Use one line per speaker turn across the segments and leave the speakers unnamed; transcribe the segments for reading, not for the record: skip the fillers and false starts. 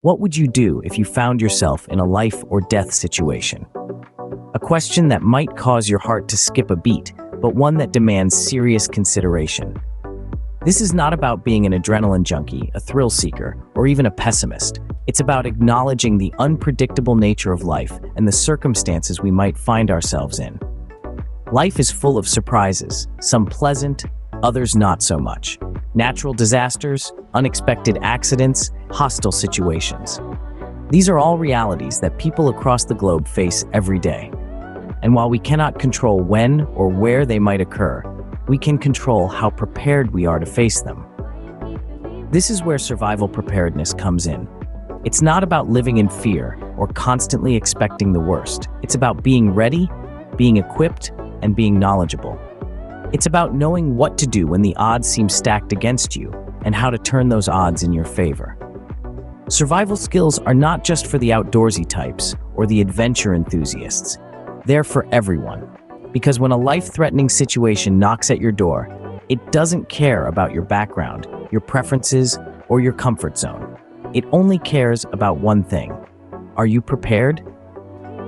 What would you do if you found yourself in a life or death situation? A question that might cause your heart to skip a beat, but one that demands serious consideration. This is not about being an adrenaline junkie, a thrill seeker, or even a pessimist. It's about acknowledging the unpredictable nature of life and the circumstances we might find ourselves in. Life is full of surprises, some pleasant, others not so much. Natural disasters, unexpected accidents, hostile situations. These are all realities that people across the globe face every day. And while we cannot control when or where they might occur, we can control how prepared we are to face them. This is where survival preparedness comes in. It's not about living in fear or constantly expecting the worst. It's about being ready, being equipped, and being knowledgeable. It's about knowing what to do when the odds seem stacked against you and how to turn those odds in your favor. Survival skills are not just for the outdoorsy types or the adventure enthusiasts. They're for everyone. Because when a life-threatening situation knocks at your door, it doesn't care about your background, your preferences, or your comfort zone. It only cares about one thing. Are you prepared?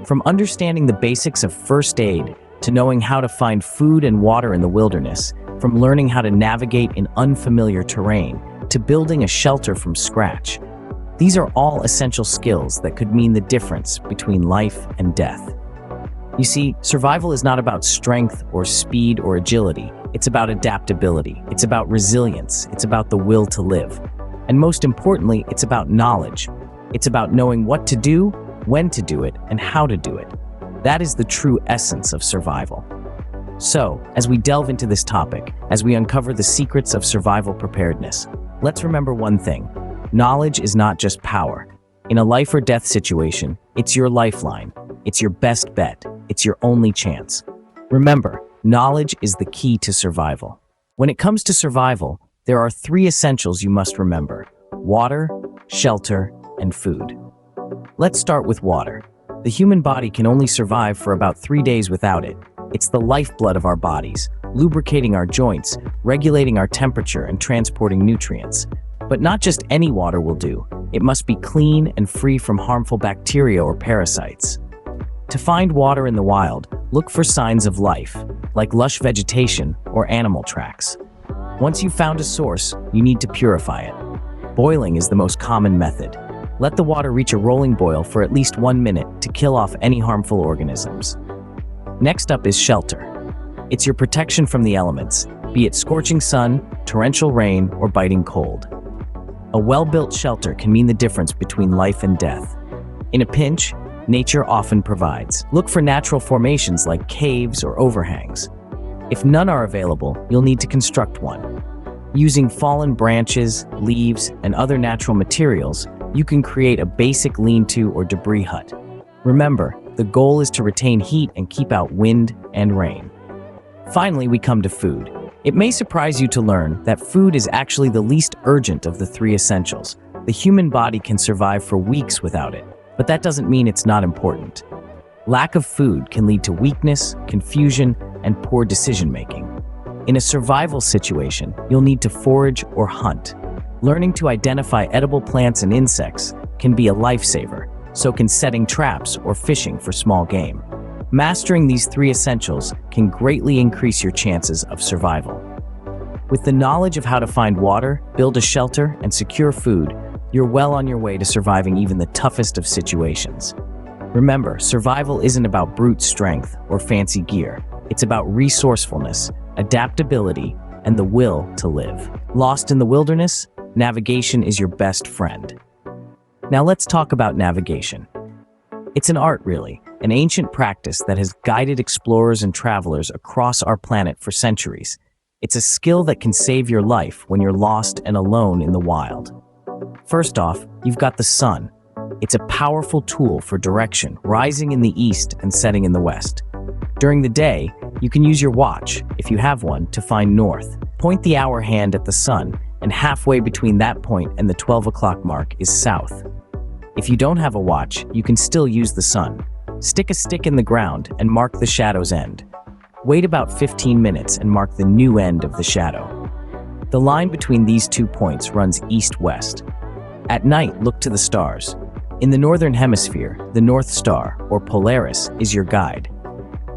From understanding the basics of first aid to knowing how to find food and water in the wilderness, from learning how to navigate in unfamiliar terrain to building a shelter from scratch. These are all essential skills that could mean the difference between life and death. You see, survival is not about strength or speed or agility. It's about adaptability. It's about resilience. It's about the will to live. And most importantly, it's about knowledge. It's about knowing what to do, when to do it, and how to do it. That is the true essence of survival. So, as we delve into this topic, as we uncover the secrets of survival preparedness, let's remember one thing. Knowledge is not just power. In a life or death situation, it's your lifeline. It's your best bet. It's your only chance. Remember, knowledge is the key to survival. When it comes to survival, there are 3 essentials you must remember: water, shelter, and food. Let's start with water. The human body can only survive for about 3 days without it. It's the lifeblood of our bodies, lubricating our joints, regulating our temperature, and transporting nutrients. But not just any water will do. It must be clean and free from harmful bacteria or parasites. To find water in the wild, look for signs of life, like lush vegetation or animal tracks. Once you've found a source, you need to purify it. Boiling is the most common method. Let the water reach a rolling boil for at least 1 minute to kill off any harmful organisms. Next up is shelter. It's your protection from the elements, be it scorching sun, torrential rain, or biting cold. A well-built shelter can mean the difference between life and death. In a pinch, nature often provides. Look for natural formations like caves or overhangs. If none are available, you'll need to construct one. Using fallen branches, leaves, and other natural materials, you can create a basic lean-to or debris hut. Remember, the goal is to retain heat and keep out wind and rain. Finally, we come to food. It may surprise you to learn that food is actually the least urgent of the 3 essentials. The human body can survive for weeks without it, but that doesn't mean it's not important. Lack of food can lead to weakness, confusion, and poor decision-making. In a survival situation, you'll need to forage or hunt. Learning to identify edible plants and insects can be a lifesaver, so can setting traps or fishing for small game. Mastering these 3 essentials can greatly increase your chances of survival. With the knowledge of how to find water, build a shelter, and secure food, you're well on your way to surviving even the toughest of situations. Remember, survival isn't about brute strength or fancy gear. It's about resourcefulness, adaptability, and the will to live. Lost in the wilderness? Navigation is your best friend. Now let's talk about navigation. It's an art, really, an ancient practice that has guided explorers and travelers across our planet for centuries. It's a skill that can save your life when you're lost and alone in the wild. First off, you've got the sun. It's a powerful tool for direction, rising in the east and setting in the west. During the day, you can use your watch, if you have one, to find north. Point the hour hand at the sun, and halfway between that point and the 12 o'clock mark is south. If you don't have a watch, you can still use the sun. Stick a stick in the ground and mark the shadow's end. Wait about 15 minutes and mark the new end of the shadow. The line between these 2 points runs east-west. At night, look to the stars. In the northern hemisphere, the North Star, or Polaris, is your guide.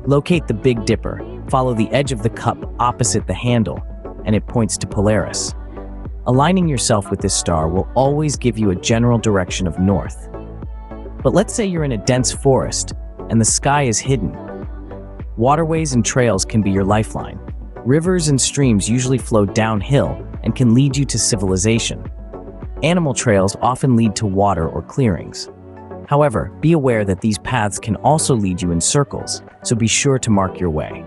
Locate the Big Dipper, follow the edge of the cup opposite the handle, and it points to Polaris. Aligning yourself with this star will always give you a general direction of north. But let's say you're in a dense forest and the sky is hidden. Waterways and trails can be your lifeline. Rivers and streams usually flow downhill and can lead you to civilization. Animal trails often lead to water or clearings. However, be aware that these paths can also lead you in circles, so be sure to mark your way.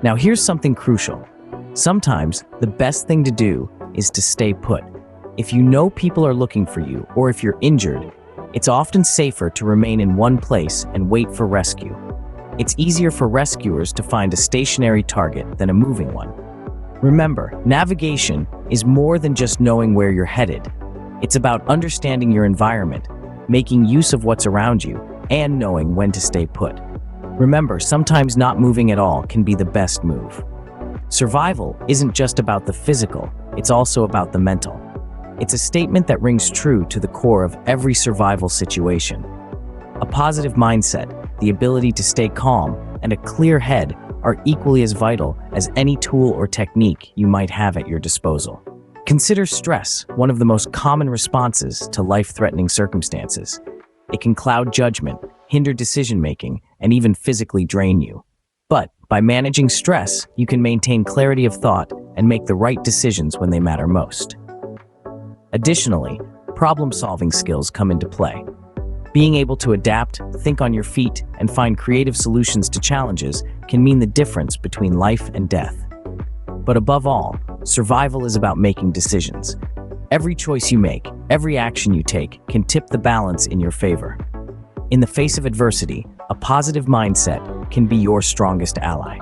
Now here's something crucial. Sometimes the best thing to do is to stay put. If you know people are looking for you, or if you're injured, it's often safer to remain in one place and wait for rescue. It's easier for rescuers to find a stationary target than a moving one. Remember, navigation is more than just knowing where you're headed. It's about understanding your environment, making use of what's around you, and knowing when to stay put. Remember, sometimes not moving at all can be the best move. Survival isn't just about the physical, it's also about the mental. It's a statement that rings true to the core of every survival situation. A positive mindset, the ability to stay calm, and a clear head are equally as vital as any tool or technique you might have at your disposal. Consider stress, one of the most common responses to life-threatening circumstances. It can cloud judgment, hinder decision-making, and even physically drain you. But by managing stress, you can maintain clarity of thought and make the right decisions when they matter most. Additionally, problem-solving skills come into play. Being able to adapt, think on your feet, and find creative solutions to challenges can mean the difference between life and death. But above all, survival is about making decisions. Every choice you make, every action you take, can tip the balance in your favor. In the face of adversity, a positive mindset can be your strongest ally.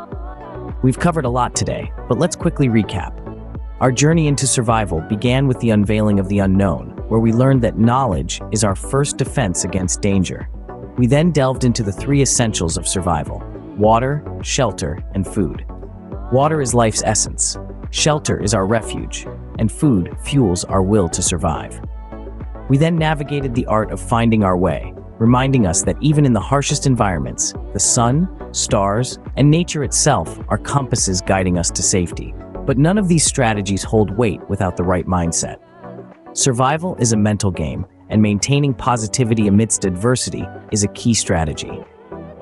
We've covered a lot today, but let's quickly recap. Our journey into survival began with the unveiling of the unknown, where we learned that knowledge is our first defense against danger. We then delved into the three essentials of survival: water, shelter, and food. Water is life's essence, shelter is our refuge, and food fuels our will to survive. We then navigated the art of finding our way, reminding us that even in the harshest environments, the sun, stars, and nature itself are compasses guiding us to safety. But none of these strategies hold weight without the right mindset. Survival is a mental game, and maintaining positivity amidst adversity is a key strategy.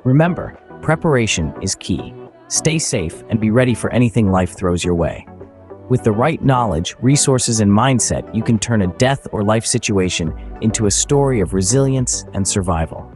Remember, preparation is key. Stay safe and be ready for anything life throws your way. With the right knowledge, resources, and mindset, you can turn a death or life situation into a story of resilience and survival.